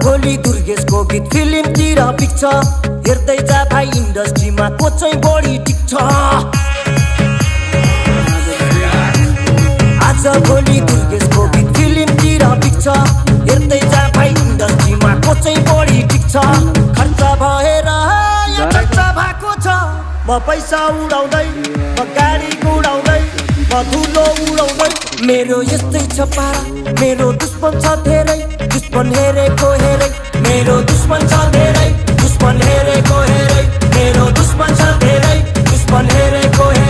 भोलि दुर्गेशको गीत फिल्मतिर पिक्छ हेर्दै जा भाइ इन्डस्ट्रीमा को चाहिँ बढी टिक्छ आज भोलि दुर्गेशको गीत फिल्मतिर पिक्छ हेर्दै जा भाइ इन्डस्ट्रीमा को चाहिँ बढी टिक्छ खर्च भएर या खर्च भएको छ म पैसा उडाउँदै म गाडी उडाउँदै म धुलो उडाउँदै मेरो यस्तै छ पारा मेरो दुश्मन छ धेरै दुश्मन हेरेको हेरै मेरो दुश्मन छ धेरै दुश्मन हेरेको हेरै मेरो दुश्मन छ धेरै दुश्मन हेरेको हेरै